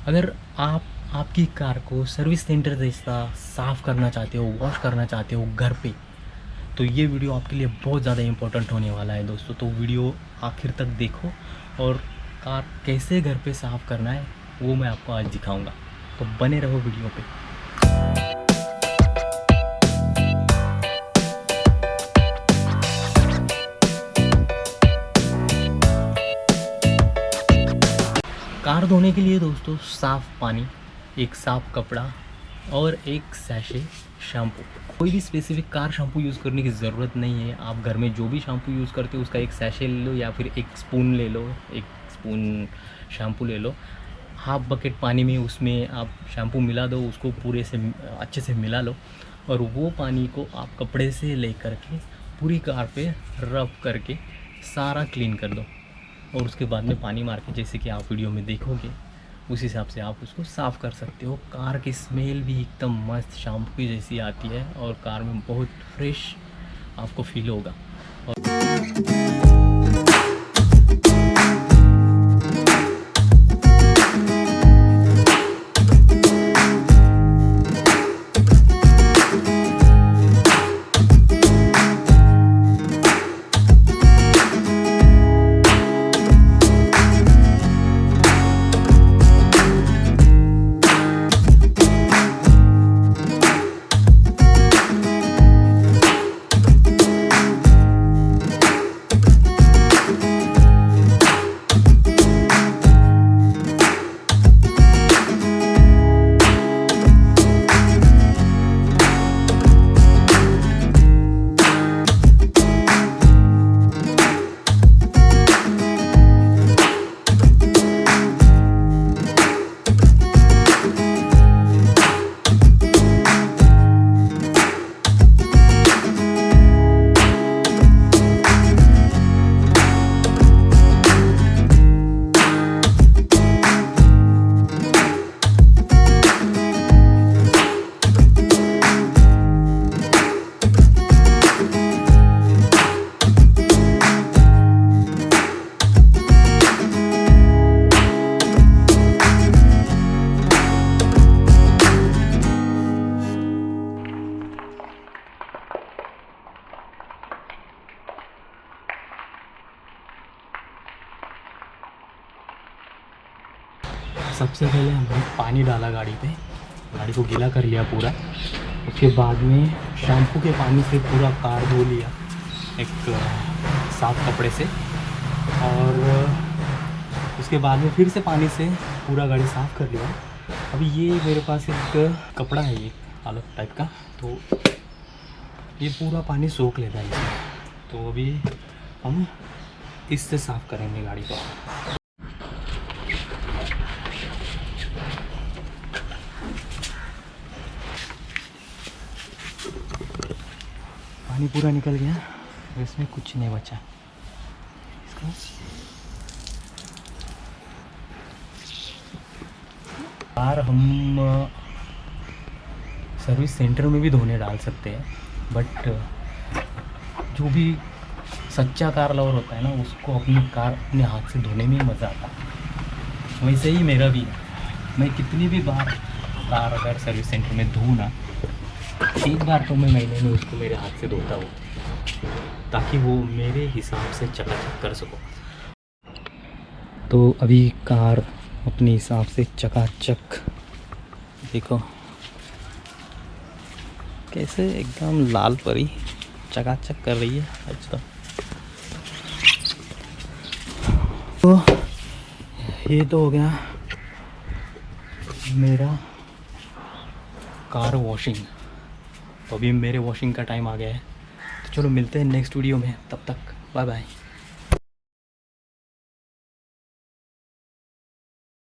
अगर आप आपकी कार को सर्विस सेंटर जैसा साफ़ करना चाहते हो, वॉश करना चाहते हो घर पे, तो ये वीडियो आपके लिए बहुत ज़्यादा इम्पोर्टेंट होने वाला है दोस्तों। तो वीडियो आखिर तक देखो और कार कैसे घर पे साफ़ करना है वो मैं आपको आज दिखाऊंगा, तो बने रहो वीडियो पे। कार धोने के लिए दोस्तों साफ़ पानी, एक साफ़ कपड़ा और एक सैशे शैम्पू। कोई भी स्पेसिफिक कार शैम्पू यूज़ करने की ज़रूरत नहीं है। आप घर में जो भी शैम्पू यूज़ करते हो उसका एक सैशे ले लो या फिर एक स्पून ले लो, एक स्पून शैम्पू ले लो। हाफ बकेट पानी में उसमें आप शैम्पू मिला दो, उसको पूरे से अच्छे से मिला लो और वो पानी को आप कपड़े से ले कर के पूरी कार पे रब करके सारा क्लीन कर दो और उसके बाद में पानी मार के, जैसे कि आप वीडियो में देखोगे उस हिसाब से आप उसको साफ़ कर सकते हो। कार की स्मेल भी एकदम मस्त शैम्पू की जैसी आती है और कार में बहुत फ्रेश आपको फील होगा। सबसे पहले हमने पानी डाला गाड़ी पे, गाड़ी को गीला कर लिया पूरा। उसके बाद में शैम्पू के पानी से पूरा कार धो लिया एक साफ़ कपड़े से और उसके बाद में फिर से पानी से पूरा गाड़ी साफ़ कर लिया। अभी ये मेरे पास एक कपड़ा है, ये अलग टाइप का, तो ये पूरा पानी सोख लेता है इसमें। तो अभी हम इससे साफ़ करेंगे गाड़ी को। पानी पूरा निकल गया, इसमें कुछ नहीं बचा। इसको कार हम सर्विस सेंटर में भी धोने डाल सकते हैं, बट जो भी सच्चा कार लवर होता है ना, उसको अपनी कार अपने हाथ से धोने में मज़ा आता है। वैसे ही मेरा भी, मैं कितनी भी बार कार अगर सर्विस सेंटर में धोऊँ ना, एक बार तो मैं महीने में उसको मेरे हाथ से धोता हूँ ताकि वो मेरे हिसाब से चकाचक कर सको। तो अभी कार अपने हिसाब से चकाचक, देखो कैसे एकदम लाल परी चकाचक कर रही है। अच्छा, तो ये तो हो गया मेरा कार वॉशिंग। तो अभी मेरे वॉशिंग का टाइम आ गया है, तो चलो मिलते हैं नेक्स्ट वीडियो में। तब तक बाय बाय।